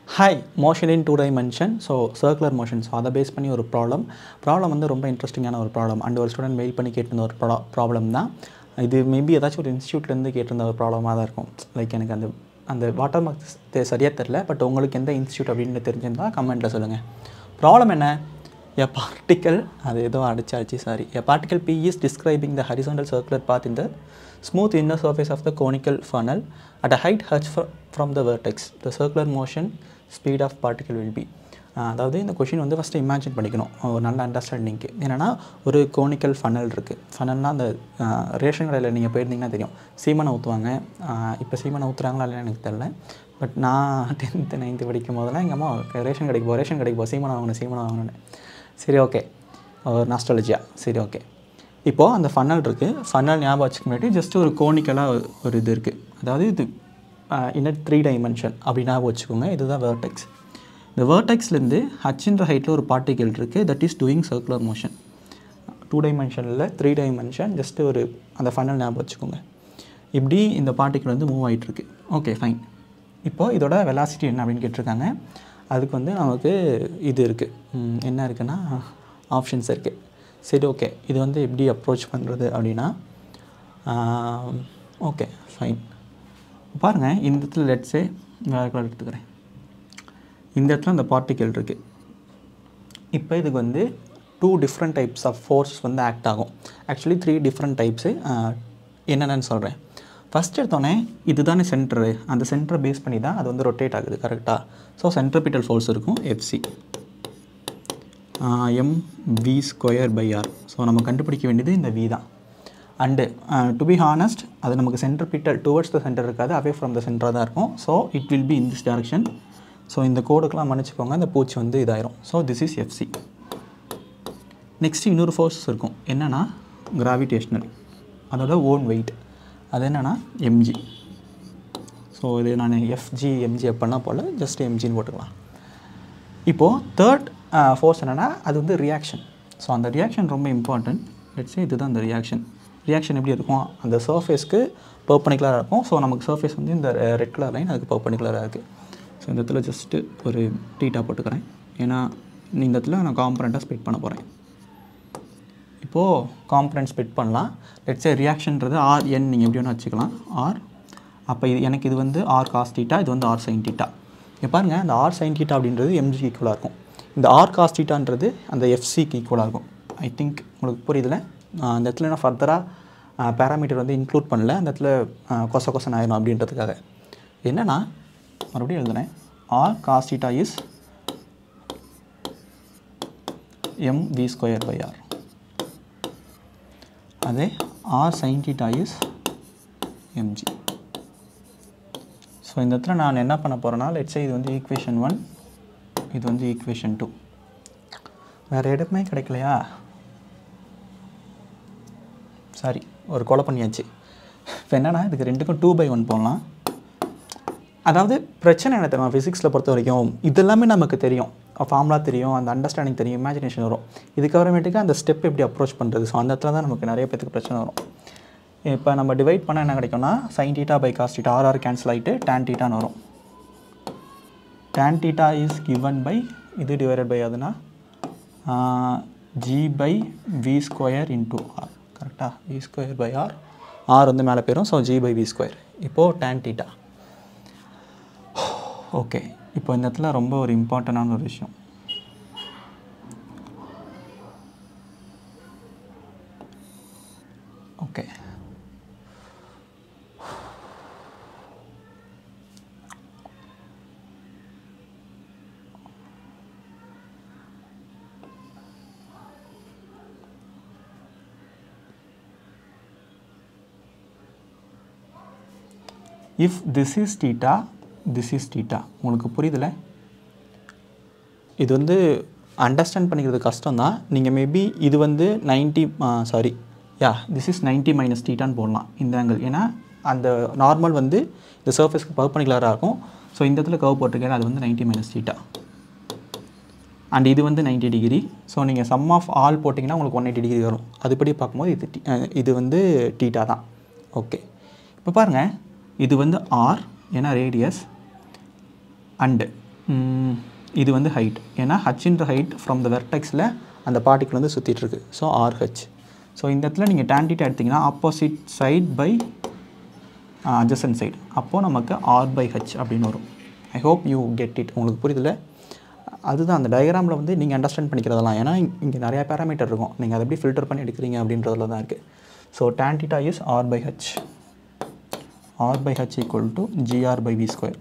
Hi, motion in two dimension. So circular motion. So அதை base பண்ணி ஒரு problem வந்து ரொம்ப இன்ட்ரெஸ்டிங்கான ஒரு ப்ராப்ளம் அண்ட் ஒரு ஸ்டூடெண்ட் மெயில் பண்ணி கேட்டிருந்த ஒரு ப்ராப்ளம் தான். இது மேபி ஏதாச்சும் ஒரு இன்ஸ்டியூட்லேருந்து கேட்டிருந்த ஒரு ப்ராப்ளமாக தான் இருக்கும். லைக் எனக்கு அந்த வாட்டர் மார்க்ஸ் சரியாக தெரில, பட் உங்களுக்கு எந்த இன்ஸ்டியூட் அப்படின்னு தெரிஞ்சிருந்தால் கமெண்ட்டில் சொல்லுங்கள். ப்ராப்ளம் என்ன? A particle, அது ஏதோ அடிச்சாச்சு sorry. A particle P is describing the horizontal circular path in the smooth inner surface of the conical funnel at a height h from the vertex. The circular motion speed of particle will be. அதாவது இந்த question வந்து first imagine பண்ணிக்கணும் ஒரு நல்ல அண்டர்ஸ்டாண்டிங்க்கு. என்னென்னா ஒரு conical funnel இருக்குது. ஃபனல்னால் அந்த ரேஷன் கடையில் நீங்கள் போயிருந்தீங்கன்னா தெரியும், சீமனை ஊற்றுவாங்க. இப்போ சீமனை ஊற்றுறாங்களா இல்லைன்னு எனக்கு தெரில, பட் நான் 10th 9th படிக்கும் போதெல்லாம் எங்கள் அம்மா ரேஷன் கடைக்கு போ சீமனை வாங்கணும். சரி, ஓகே, ஒரு நாஸ்டாலஜியா. சரி, ஓகே. இப்போது அந்த ஃபனல் இருக்குது. ஃபனல் ஞாபகம் வச்சுக்க முன்னாடி ஜஸ்ட் ஒரு கோனிக்கலாக ஒரு இது இருக்குது. அதாவது இது இன்னும் 3 டைமென்ஷன் அப்படி ஞாபகம் வச்சுக்கோங்க. இதுதான் வேர்டெக்ஸ். இந்த வேர்டெக்ஸ்லேருந்து ஹச்ன்ற ஹைட்டில் ஒரு பார்ட்டிகல் இருக்குது. That is doing circular motion. 2 டைமென்ஷனில் 3 dimension just ஒரு அந்த ஃபனல் ஞாபகம் வச்சுக்கோங்க. இப்படி இந்த பார்ட்டிகல் வந்து மூவ் ஆகிட்டுருக்கு. Okay, fine. இப்போது இதோட வெலாசிட்டி என்ன அப்படின்னு கேட்டிருக்காங்க. அதுக்கு வந்து நமக்கு இது இருக்குது. என்ன இருக்குன்னா ஆப்ஷன்ஸ் இருக்குது. சரி, ஓகே. இது வந்து எப்படி அப்ரோச் பண்ணுறது அப்படின்னா, ஓகே ஃபைன். பாருங்கள், இந்த இடத்துல லெட்ஸே வேறு கலர் எடுத்துக்கிறேன். இந்த இடத்துல அந்த பார்ட்டிக்கல் இருக்குது. இப்போ இதுக்கு வந்து 2 டிஃப்ரெண்ட் டைப்ஸ் ஆஃப் ஃபோர்ஸ் வந்து ஆக்ட் ஆகும். ஆக்சுவலி 3 டிஃப்ரெண்ட் டைப்ஸு என்னென்னு சொல்கிறேன். ஃபஸ்ட் எடுத்தோடனே இது தானே சென்டரு. அந்த சென்டரை பேஸ் பண்ணி தான் அது வந்து ரொட்டேட் ஆகுது, கரெக்டாக? ஸோ சென்ட்ரிபிட்டல் ஃபோர்ஸ் இருக்கும் எஃப்சி mv²/r. ஸோ நம்ம கண்டுபிடிக்க வேண்டியது இந்த v தான். அண்டு டு பி ஹானஸ்ட், அது நமக்கு சென்ட்ரிபிட்டல் டுவர்ட்ஸ் த சென்டர் இருக்காது, அவே ஃப்ரம் த சென்டராக தான் இருக்கும். So it will be in this direction. So இந்த கோடுக்கெலாம் மன்னிச்சுக்கோங்க, இந்த பூச்சி வந்து இதாயிரும். So this is FC. Next இன்னொரு ஃபோர்ஸஸ் இருக்கும். என்னென்னா கிராவிடேஷ்னல், அதோட ஓன் வெயிட். அது என்னென்னா எம்ஜி. ஸோ இது நான் எஃப்ஜி எம்ஜி எப்படின்னா போல் ஜஸ்ட் எம்ஜின்னு போட்டுக்கலாம். இப்போது தேர்ட் ஃபோர்ஸ் என்னென்னா அது வந்து ரியாக்ஷன். ஸோ அந்த ரியாக்ஷன் ரொம்ப இம்பார்ட்டன்ட். லெட்ஸ் சே இதுதான் அந்த ரியாக்ஷன் எப்படி இருக்கும்? அந்த சர்ஃபேஸ்க்கு பெர்பெண்டிகுலராக இருக்கும். ஸோ நமக்கு சர்ஃபேஸ் வந்து இந்த ரெட் கலர் லைன் அதுக்கு பெர்பெண்டிகுலராக இருக்குது. ஸோ இந்த இடத்துல ஜஸ்ட்டு ஒரு டீட்டா போட்டுக்கிறேன். ஏன்னா இந்த இடத்துல நான் காம்பனண்ட்டாக ஸ்ப்ளிட் பண்ண போகிறேன். இப்போது காம்பனண்ட் ஸ்ப்ளிட் பண்ணலாம். லெட்ஸ் சே ரியாக்ஷன்றது RN நீங்கள் எப்படி வேணால் வச்சுக்கலாம். ஆர் அப்போ எனக்கு இது வந்து R cos θ, இது வந்து R sin θ. இங்கே பாருங்கள், இந்த R sin θ அப்படின்றது எம்ஜிக்கு ஈக்குவலாக இருக்கும். இந்த R cos θன்றது அந்த எஃப்சிக்கு ஈக்குவலாக இருக்கும். ஐ திங்க் உங்களுக்கு புரியுதில்ல. அந்த இடத்துல நான் ஃபர்தராக பேராமீட்டர் வந்து இன்க்ளூட் பண்ணல. அந்த இடத்துல கொசன் ஆயிரும் அப்படின்றதுக்காக. என்னென்னா மறுபடியும் எழுதுனேன். R cos θ is mv²/r. அதே R sin θ is mg. So இந்த இடத்துல நான் என்ன பண்ண போகிறேன்னா, லெட்ஸ் சே இது வந்து ஈக்குவேஷன் 1, இது வந்து ஈக்குவேஷன் 2. வேறு இடமே கிடைக்கலையா? சாரி, ஒரு கொலை பண்ணியாச்சு. இப்போ என்னென்னா இதுக்கு 2க்கும் 2/1 போடலாம். அதாவது பிரச்சனை என்ன தெரியுமா, ஃபிசிக்ஸில் பொறுத்த வரைக்கும் இதெல்லாமே நமக்கு தெரியும். ஃபார்முலா தெரியும், அந்த அண்டர்ஸ்டாண்டிங் தெரியும், இமேஜினேஷன் வரும். இதுக்கப்புறமேட்டுக்கு அந்த ஸ்டெப் எப்படி அப்ரோச் பண்ணுறது. ஸோ அந்த இடத்துல தான் நமக்கு நிறைய பேருக்கு பிரச்சனை வரும். இப்போ நம்ம டிவைட் பண்ணால் என்ன கிடைக்கும்னா sin θ/cos θ, RR கேன்சல் ஆகிட்டு tan θன்னு வரும். tan θ இஸ் கிவன் பை இது டிவைடட் பை அதுனா g/v² இன்டூ r. கரெக்டாக? v²/r. r வந்து மேலே போயிடும். So g/v². இப்போது tan θ. ஓகே, இப்போ இந்த இடத்துல ரொம்ப ஒரு இம்பார்ட்டண்டான ஒரு விஷயம். Okay, if this is theta, this is theta. உங்களுக்கு புரியுதில்ல? இது வந்து அண்டர்ஸ்டாண்ட் பண்ணிக்கிறது கஷ்டம் தான். நீங்கள் மேபி இது வந்து 90 this is 90 மைனஸ் θன்னு போடலாம் இந்த ஆங்கிள். ஏன்னா அந்த நார்மல் வந்து இந்த சர்ஃபேஸ்க்கு பெர்பெண்டிகுலராக இருக்கும். ஸோ இந்த இடத்துல கர்வ் போட்டிருக்கேன், அது வந்து 90 மைனஸ் θ. அண்ட் இது வந்து 90 டிகிரி. ஸோ நீங்கள் சம் ஆஃப் ஆல் போட்டிங்கன்னா உங்களுக்கு 180 டிகிரி வரும். அதுபடி பார்க்கும்போது இது வந்து θ தான். ஓகே, இப்போ பாருங்கள், இது வந்து R ஏன்னா ரேடியஸ், அண்டு இது வந்து ஹைட், ஏன்னா ஹச்ன்ற ஹைட் ஃப்ரம் த வெர்டெக்ஸில் அந்த பார்ட்டிக்கிள் வந்து சுற்றிட்டுருக்கு. So RH. ஸோ இந்த இடத்துல நீங்கள் tan theta எடுத்திங்கன்னா opposite side by adjacent side, அப்போது நமக்கு R/H அப்படின்னு வரும். I hope you get it. உங்களுக்கு புரியுதில்ல? அதுதான் அந்த டயக்ராமில் வந்து நீங்கள் அண்டர்ஸ்டாண்ட் பண்ணிக்கிறதெல்லாம். ஏன்னா இங்கே நிறையா பேராமீட்டர் இருக்கும், நீங்கள் அதை எப்படி ஃபில்டர் பண்ணி எடுக்கிறீங்க அப்படின்றதுல தான் இருக்குது. So tan theta is R/H. R/H equal to GR/V².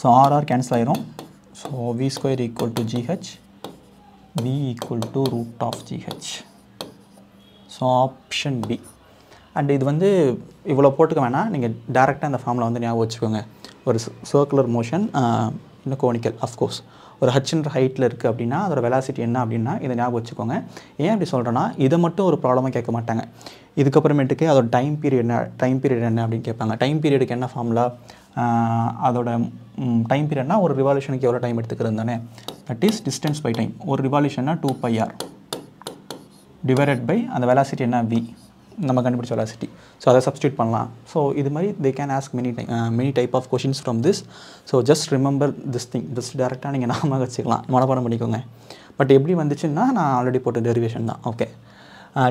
So RR cancel ஆயிரும். So V² equal to GH, V equal to root of GH. So option B. And இது வந்து இவ்வளோ போட்டுக்க வேணாம், நீங்கள் டேரெக்டாக இந்த ஃபார்மில் வந்து ஞாபகம் வச்சுக்கோங்க. ஒரு சர்க்குலர் மோஷன் இன்னும் கோனிக்கல், அஃப்கோர்ஸ் ஒரு ஹச்ன்ற ஹைட்டில் இருக்குது அப்படின்னா அதோட வெலாசிட்டி என்ன அப்படின்னா இதை ஞாபகம் வச்சுக்கோங்க. ஏன் அப்படி சொல்கிறேன்னா இதை மட்டும் ஒரு ப்ராப்ளமாக கேட்க மாட்டாங்க. இதுக்கப்புறமேட்டுக்கு அதோட டைம் பீரியட் என்ன அப்படின்னு கேட்பாங்க. டைம் பீரியடுக்கு என்ன ஃபார்முலா, அதோட டைம் பீரியட்னா ஒரு ரிவால்யூஷனுக்கு எவ்வளோ டைம் எடுத்துக்கிறது தானே, that is distance by time. ஒரு ரிவால்யூஷன்னா 2πr டிவைடட் பை அந்த வெலாசிட்டி என்ன V, நம்ம கண்டுபிடிச்ச வெலாசிட்டி. ஸோ அதை சப்ஸ்டியூட் பண்ணலாம். ஸோ இது மாதிரி they can ask many type of questions from this. So just remember this thing. Just டேரெக்டாக நீங்கள் நாம வச்சுக்கலாம், மனப்பாடம் பண்ணிக்கோங்க. பட் எப்படி வந்துச்சுன்னா நான் ஆல்ரெடி போட்ட டெரிவேஷன் தான். ஓகே,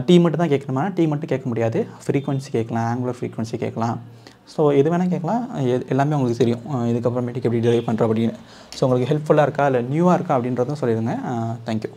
T மட்டும் தான் கேட்கணுமா? T மட்டும் கேட்க முடியாது, ஃப்ரீக்வன்சி கேட்கலாம், ஆங்குலர் ஃப்ரீக்வன்சி கேட்கலாம். ஸோ எது வேணால் கேட்கலாம், எல்லாமே உங்களுக்கு தெரியும் இதுக்கப்புறமேட்டுக்கு எப்படி டெரைவ் பண்ணுற அப்படின்னு. ஸோ உங்களுக்கு ஹெல்ப்ஃபுல்லாக இருக்கா இல்லை நியூவாக இருக்கா அப்படின்றதும் சொல்லிடுங்க. தேங்க்யூ.